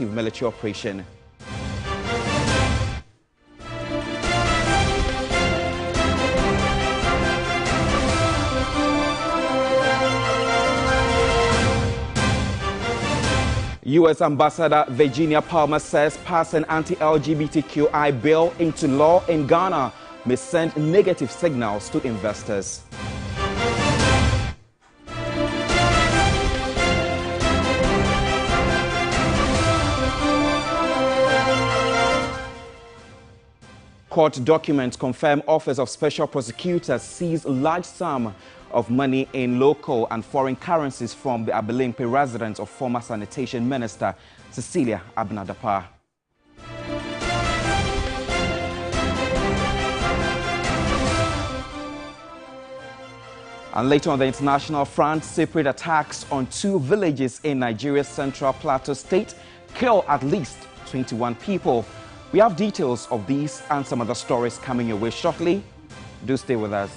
military operation. U.S. Ambassador Virginia Palmer says passing anti-LGBTQI bill into law in Ghana may send negative signals to investors. Court documents confirm Office of Special Prosecutors seized a large sum of money in local and foreign currencies from the Abilimpe residence of former Sanitation Minister Cecilia Abena-Dapaah. And later on the international front, separate attacks on 2 villages in Nigeria's Central Plateau State kill at least 21 people. We have details of these and some other stories coming your way shortly. Do stay with us.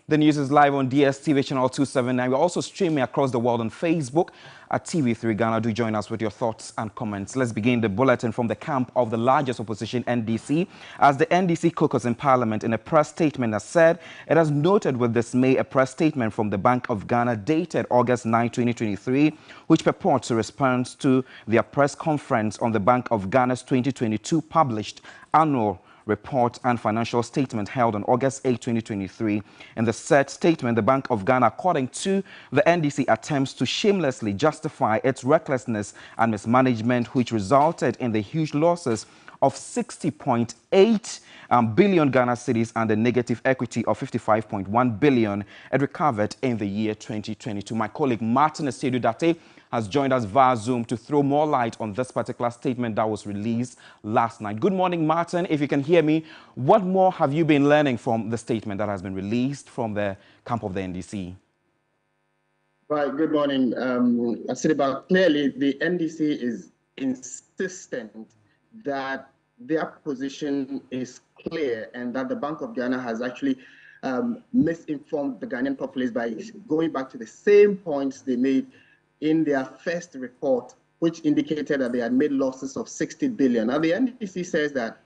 The news is live on DSTV channel 279. We're also streaming across the world on Facebook at TV3 Ghana. Do join us with your thoughts and comments. Let's begin the bulletin from the camp of the largest opposition, NDC, as the NDC caucus in Parliament in a press statement has said it has noted with dismay a press statement from the Bank of Ghana dated August 9, 2023, which purports to respond to their press conference on the Bank of Ghana's 2022 published annual report and financial statement held on August 8, 2023. In the said statement, the Bank of Ghana, according to the NDC, attempts to shamelessly justify its recklessness and mismanagement, which resulted in the huge losses of 60.8 billion Ghana cedis and a negative equity of 55.1 billion it recovered in the year 2022. My colleague Martin Esedu-Date has joined us via Zoom to throw more light on this particular statement that was released last night. Good morning, Martin. If you can hear me, what more have you been learning from the statement that has been released from the camp of the NDC? Right, good morning. I said about clearly the NDC is insistent that their position is clear and that the Bank of Ghana has actually misinformed the Ghanaian populace by going back to the same points they made in their first report, which indicated that they had made losses of 60 billion. Now, the NDC says that,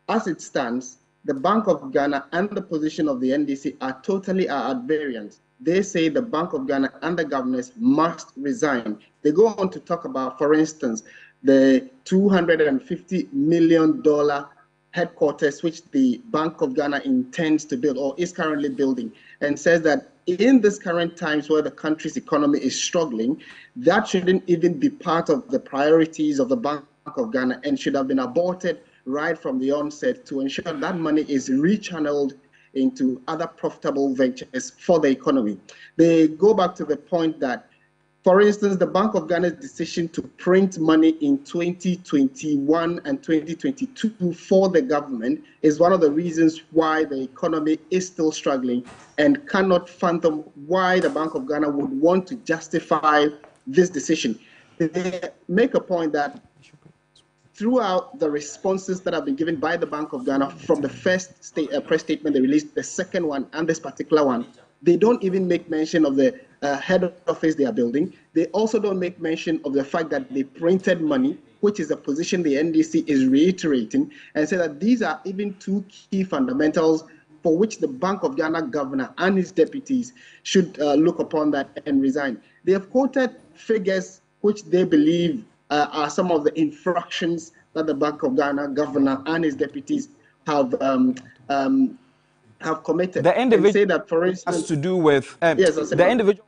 as it stands, the Bank of Ghana and the position of the NDC are totally at variance. They say the Bank of Ghana and the governors must resign. They go on to talk about, for instance, the $250 million headquarters which the Bank of Ghana intends to build or is currently building, and says that in this current times where the country's economy is struggling, that shouldn't even be part of the priorities of the Bank of Ghana and should have been aborted right from the onset to ensure that money is rechanneled into other profitable ventures for the economy. They go back to the point that, for instance, the Bank of Ghana's decision to print money in 2021 and 2022 for the government is one of the reasons why the economy is still struggling and cannot fathom why the Bank of Ghana would want to justify this decision. They make a point that throughout the responses that have been given by the Bank of Ghana from the first press statement they released, the second one, and this particular one, they don't even make mention of the head office they are building. They also don't make mention of the fact that they printed money, which is a position the NDC is reiterating, and say that these are even 2 key fundamentals for which the Bank of Ghana governor and his deputies should look upon that and resign. They have quoted figures which they believe are some of the infractions that the Bank of Ghana governor and his deputies have committed. The individual say that, for instance, has to do with yes, the individual.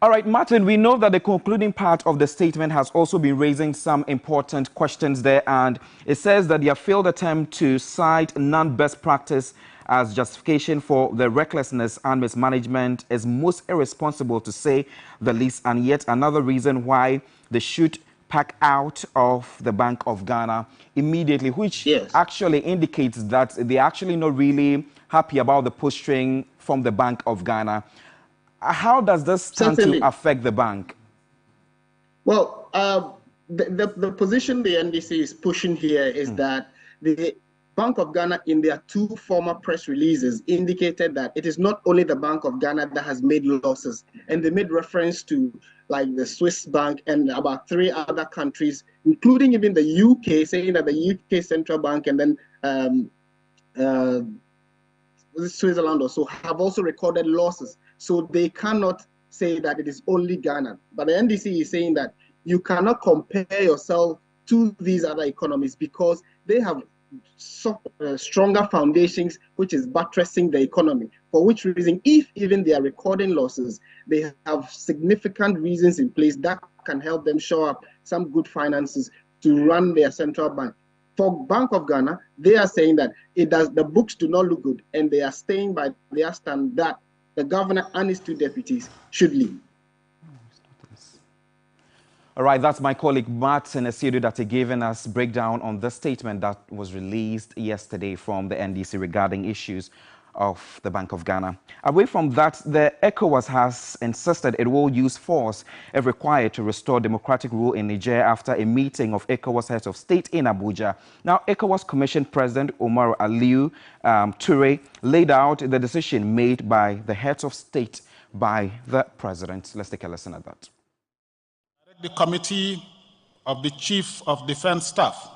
All right, Martin, we know that the concluding part of the statement has also been raising some important questions there, and it says that their failed attempt to cite non-best practice as justification for the recklessness and mismanagement is most irresponsible, to say the least, and yet another reason why they should pack out of the Bank of Ghana immediately, which Yes. actually indicates that they're actually not really happy about the posturing from the Bank of Ghana. How does this stand Certainly. to affect the bank? Well, the position the NDC is pushing here is that the Bank of Ghana, in their two former press releases, indicated that it is not only the Bank of Ghana that has made losses, and they made reference to like the Swiss bank and about 3 other countries, including even the UK, saying that the UK Central Bank and then Switzerland also have also recorded losses. So they cannot say that it is only Ghana. But the NDC is saying that you cannot compare yourself to these other economies because they have stronger foundations, which is buttressing the economy. For which reason, if even they are recording losses, they have significant reasons in place that can help them show up some good finances to run their central bank. For Bank of Ghana, they are saying that the books do not look good, and they are staying by their stand that the governor and his 2 deputies should leave. All right, that's my colleague Martin Asiedu that giving us breakdown on the statement that was released yesterday from the NDC regarding issues of the Bank of Ghana. Away from that, the ECOWAS has insisted it will use force if required to restore democratic rule in Niger after a meeting of ECOWAS heads of state in Abuja. Now, ECOWAS Commission President Omar Alieu Toure laid out the decision made by the heads of state by the president. Let's take a listen at that. The Committee of the Chief of Defense Staff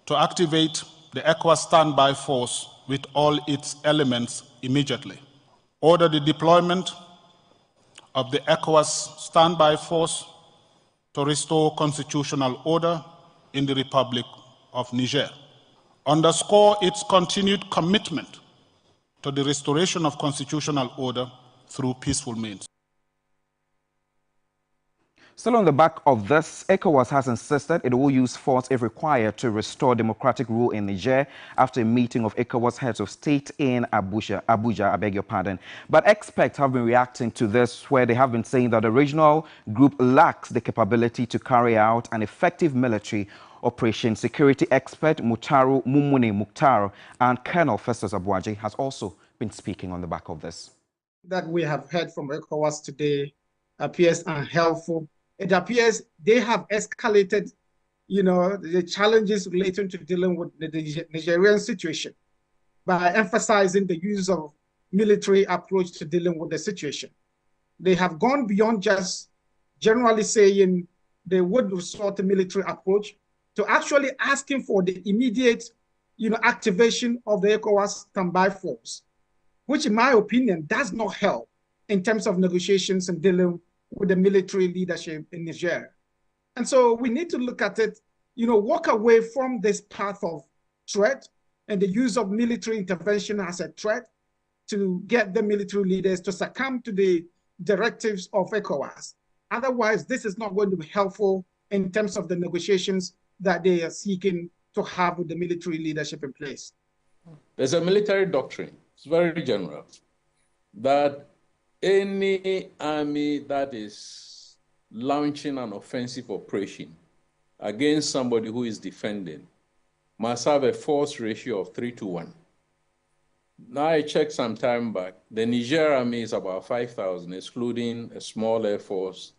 to activate the ECOWAS standby force with all its elements immediately. Order the deployment of the ECOWAS standby force to restore constitutional order in the Republic of Niger. Underscore its continued commitment to the restoration of constitutional order through peaceful means. Still on the back of this, ECOWAS has insisted it will use force if required to restore democratic rule in Niger after a meeting of ECOWAS heads of state in Abuja, I beg your pardon. But experts have been reacting to this, where they have been saying that the regional group lacks the capability to carry out an effective military operation. Security expert Mutaru Mumuni Mukhtar and Colonel Festus Abuaji has also been speaking on the back of this. That we have heard from ECOWAS today appears unhelpful. It appears they have escalated, the challenges relating to dealing with the Nigerian situation by emphasizing the use of military approach to dealing with the situation. They have gone beyond just generally saying they would resort to military approach to actually asking for the immediate, activation of the ECOWAS standby force, which in my opinion does not help in terms of negotiations and dealing with the military leadership in Niger. And so we need to look at it, walk away from this path of threat and the use of military intervention as a threat to get the military leaders to succumb to the directives of ECOWAS. Otherwise, this is not going to be helpful in terms of the negotiations that they are seeking to have with the military leadership in place. There's a military doctrine, it's very general, that any army that is launching an offensive operation against somebody who is defending must have a force ratio of 3-to-1. Now I checked some time back, the Niger army is about 5,000, excluding a small air force.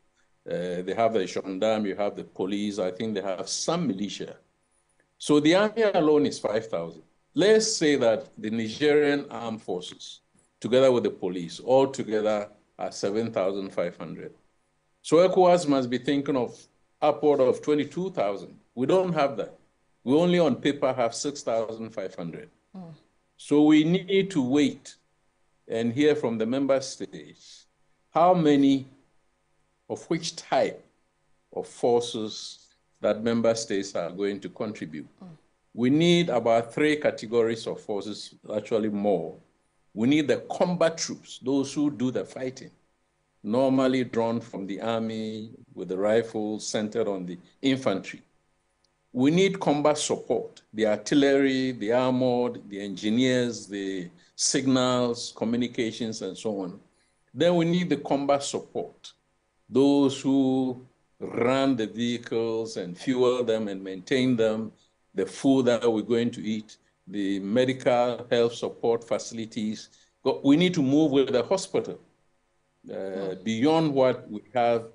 They have the gendarme, you have the police, I think they have some militia. So the army alone is 5,000. Let's say that the Nigerian armed forces, together with the police, all together are 7,500. So ECOWAS must be thinking of upward of 22,000. We don't have that. We only on paper have 6,500. So we need to wait and hear from the member states how many of which type of forces that member states are going to contribute. We need about 3 categories of forces, actually more. We need the combat troops, those who do the fighting. normally drawn from the army with the rifles centered on the infantry. We need combat support, the artillery, the armored, the engineers, the signals, communications, and so on. Then we need the combat support, those who run the vehicles and fuel them and maintain them, the food that we're going to eat, the medical health support facilities. We need to move with the hospital beyond what we have,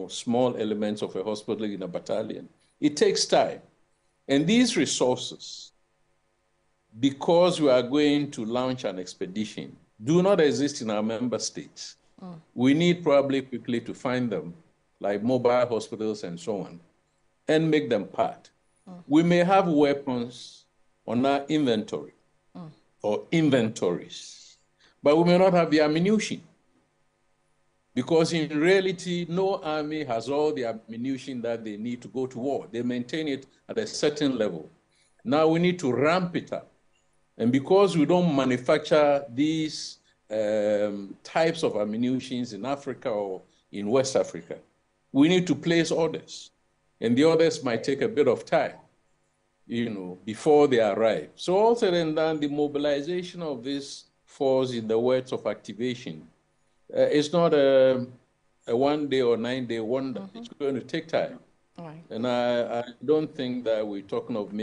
small elements of a hospital in a battalion. It takes time. And these resources, because we are going to launch an expedition, do not exist in our member states. We need probably quickly to find them, like mobile hospitals and so on, and make them part. We may have weapons on our inventory or inventories, but we may not have the ammunition. Because in reality, no army has all the ammunition that they need to go to war. They maintain it at a certain level. Now we need to ramp it up. And because we don't manufacture these types of ammunitions in Africa or in West Africa, we need to place orders. And the orders might take a bit of time, before they arrive. So also then the mobilization of this force, in the words of activation, it's not a 1 day or 9 day wonder. It's going to take time. Right. And I don't think that we're talking of maybe